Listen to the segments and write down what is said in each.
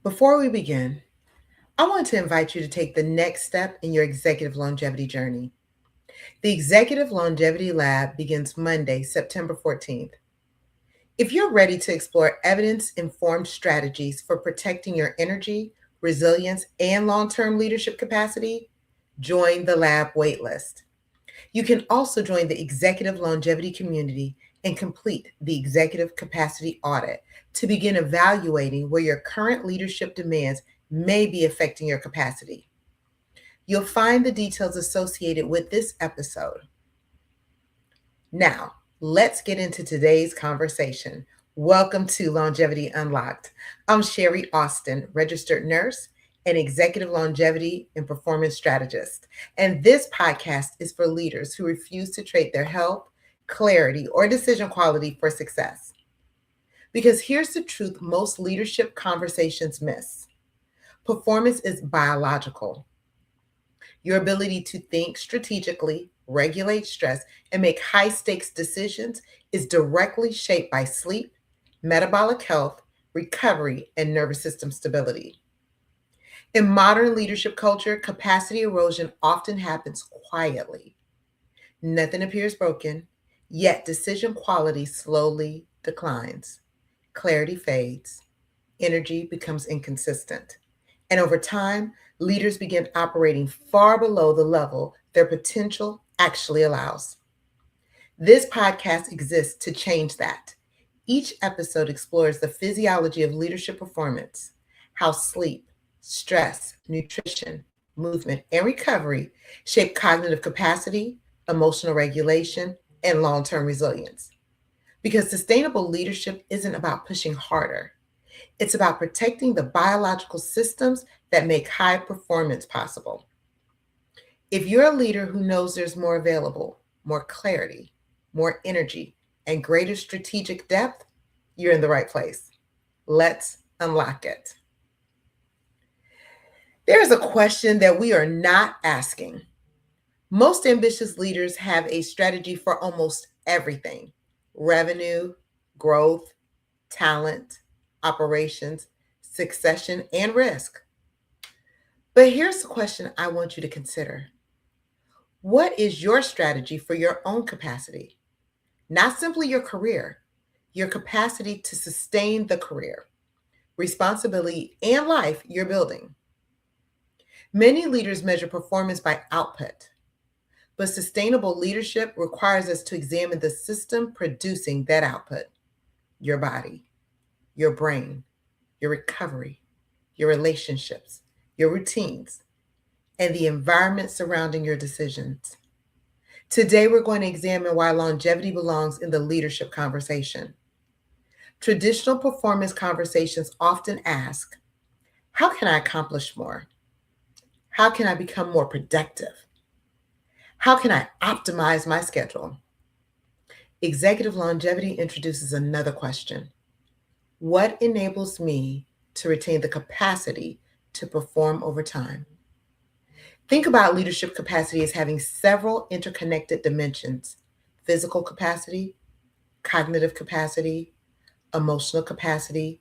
Before we begin, I want to invite you to take the next step in your executive longevity journey. The Executive Longevity Lab begins Monday, September 14th. If you're ready to explore evidence informed strategies for protecting your energy, resilience, and long term leadership capacity, join the lab waitlist. You can also join the executive longevity community and complete the executive capacity audit to begin evaluating where your current leadership demands may be affecting your capacity. You'll find the details associated with this episode. Now, let's get into today's conversation. Welcome to Longevity Unlocked. I'm Sherrie Austin, registered nurse and executive longevity and performance strategist. And this podcast is for leaders who refuse to trade their health, clarity, or decision quality for success. Because here's the truth most leadership conversations miss: performance is biological. Your ability to think strategically, regulate stress, and make high stakes decisions is directly shaped by sleep, metabolic health, recovery, and nervous system stability. In modern leadership culture, capacity erosion often happens quietly. Nothing appears broken, yet decision quality slowly declines. Clarity fades, energy becomes inconsistent. And over time, leaders begin operating far below the level their potential actually allows. This podcast exists to change that. Each episode explores the physiology of leadership performance, how sleep, stress, nutrition, movement, and recovery shape cognitive capacity, emotional regulation, and long term resilience. Because sustainable leadership isn't about pushing harder, it's about protecting the biological systems that make high performance possible. If you're a leader who knows there's more available, more clarity, more energy, and greater strategic depth, you're in the right place. Let's unlock it. There's a question that we are not asking. Most ambitious leaders have a strategy for almost everything: revenue, growth, talent, operations, succession, and risk. But here's the question I want you to consider: what is your strategy for your own capacity? Not simply your career, your capacity to sustain the career, responsibility, and life you're building. Many leaders measure performance by output, but sustainable leadership requires us to examine the system producing that output: your body, your brain, your recovery, your relationships, your routines, and the environment surrounding your decisions. Today, we're going to examine why longevity belongs in the leadership conversation. Traditional performance conversations often ask, how can I accomplish more? How can I become more productive? How can I optimize my schedule? Executive longevity introduces another question: what enables me to retain the capacity to perform over time? Think about leadership capacity as having several interconnected dimensions: physical capacity, cognitive capacity, emotional capacity,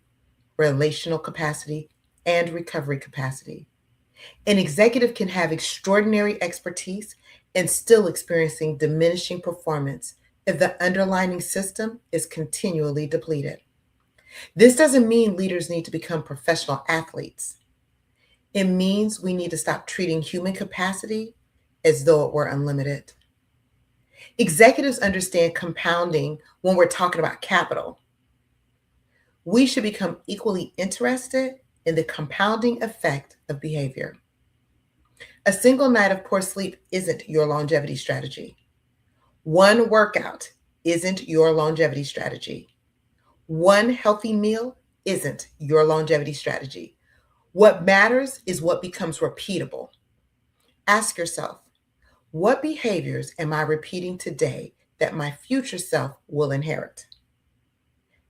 relational capacity, and recovery capacity. An executive can have extraordinary expertise and still experiencing diminishing performance if the underlying system is continually depleted. This doesn't mean leaders need to become professional athletes. It means we need to stop treating human capacity as though it were unlimited. Executives understand compounding when we're talking about capital. We should become equally interested in the compounding effect of behavior. A single night of poor sleep isn't your longevity strategy. One workout isn't your longevity strategy. One healthy meal isn't your longevity strategy. What matters is what becomes repeatable. Ask yourself, what behaviors am I repeating today that my future self will inherit?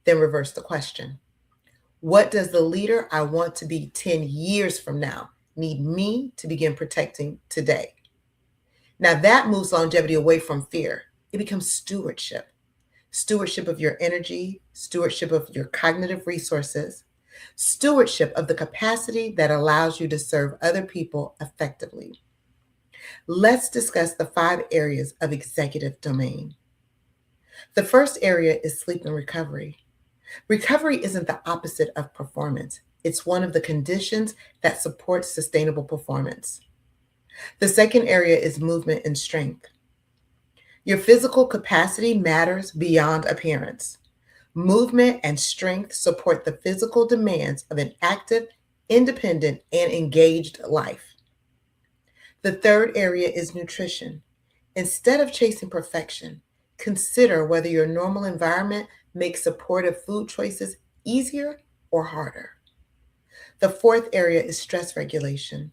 Then reverse the question: what does the leader I want to be 10 years from now need me to begin protecting today? Now that moves longevity away from fear. It becomes stewardship. Stewardship of your energy, stewardship of your cognitive resources, Stewardship of the capacity that allows you to serve other people effectively. Let's discuss the 5 areas of executive domain. The first area is sleep and recovery. Recovery isn't the opposite of performance. It's one of the conditions that supports sustainable performance. The second area is movement and strength. Your physical capacity matters beyond appearance. Movement and strength support the physical demands of an active, independent, and engaged life. The third area is nutrition. Instead of chasing perfection, consider whether your normal environment makes supportive food choices easier or harder. The fourth area is stress regulation.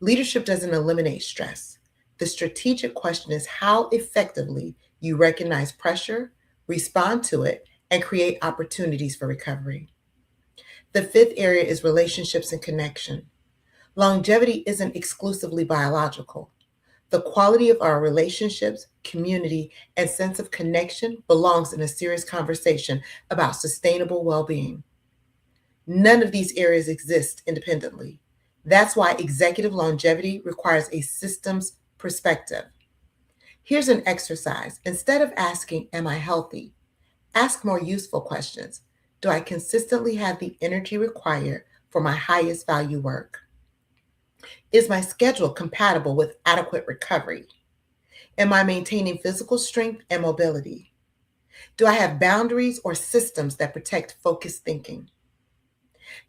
Leadership doesn't eliminate stress. The strategic question is how effectively you recognize pressure, respond to it, and create opportunities for recovery. The fifth area is relationships and connection. Longevity isn't exclusively biological. The quality of our relationships, community, and sense of connection belongs in a serious conversation about sustainable well being. None of these areas exist independently. That's why executive longevity requires a systems perspective. Here's an exercise. Instead of asking, am I healthy? Ask more useful questions. Do I consistently have the energy required for my highest value work? Is my schedule compatible with adequate recovery? Am I maintaining physical strength and mobility? Do I have boundaries or systems that protect focused thinking?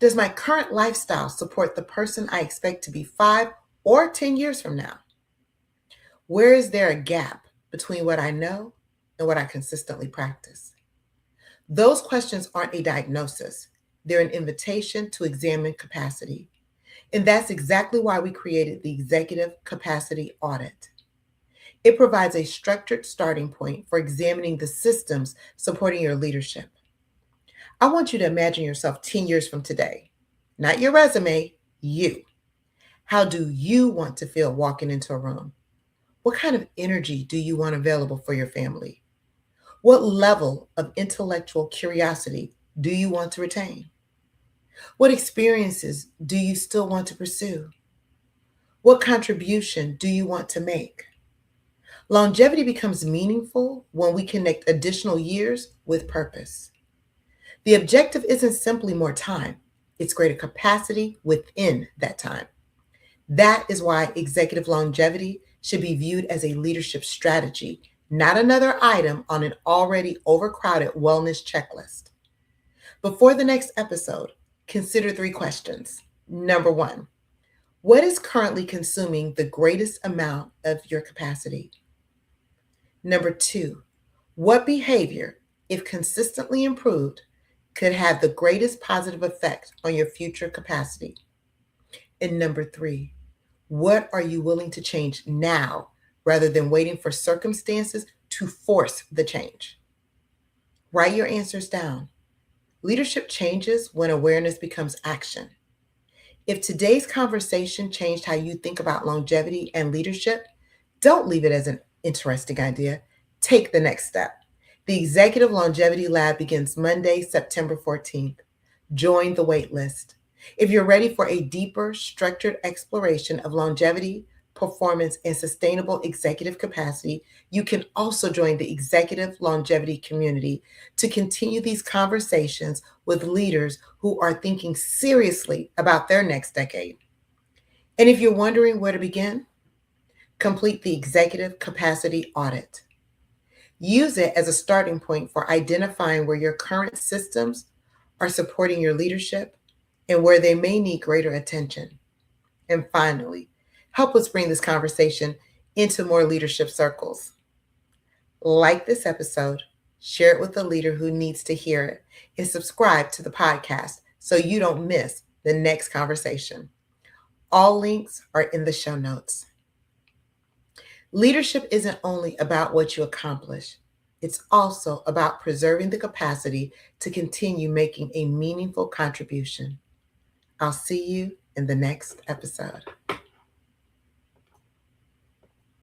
Does my current lifestyle support the person I expect to be 5 or 10 years from now? Where is there a gap between what I know and what I consistently practice? Those questions aren't a diagnosis. They're an invitation to examine capacity. And that's exactly why we created the Executive Capacity Audit. It provides a structured starting point for examining the systems supporting your leadership. I want you to imagine yourself 10 years from today. Not your resume, you. How do you want to feel walking into a room? What kind of energy do you want available for your family? What level of intellectual curiosity do you want to retain? What experiences do you still want to pursue? What contribution do you want to make? Longevity becomes meaningful when we connect additional years with purpose. The objective isn't simply more time, it's greater capacity within that time. That is why executive longevity should be viewed as a leadership strategy, not another item on an already overcrowded wellness checklist. Before the next episode, consider 3 questions. Number 1, what is currently consuming the greatest amount of your capacity? Number 2, what behavior, if consistently improved, could have the greatest positive effect on your future capacity? And number 3, what are you willing to change now rather than waiting for circumstances to force the change? Write your answers down. Leadership changes when awareness becomes action. If today's conversation changed how you think about longevity and leadership, don't leave it as an interesting idea. Take the next step. The Executive Longevity Lab begins Monday, September 14th. Join the wait list. If you're ready for a deeper, structured exploration of longevity, performance, and sustainable executive capacity, you can also join the Executive Longevity community to continue these conversations with leaders who are thinking seriously about their next decade. And if you're wondering where to begin, complete the Executive Capacity Audit. Use it as a starting point for identifying where your current systems are supporting your leadership and where they may need greater attention. And finally, help us bring this conversation into more leadership circles. Like this episode, share it with a leader who needs to hear it, and subscribe to the podcast so you don't miss the next conversation. All links are in the show notes. Leadership isn't only about what you accomplish, it's also about preserving the capacity to continue making a meaningful contribution. I'll see you in the next episode.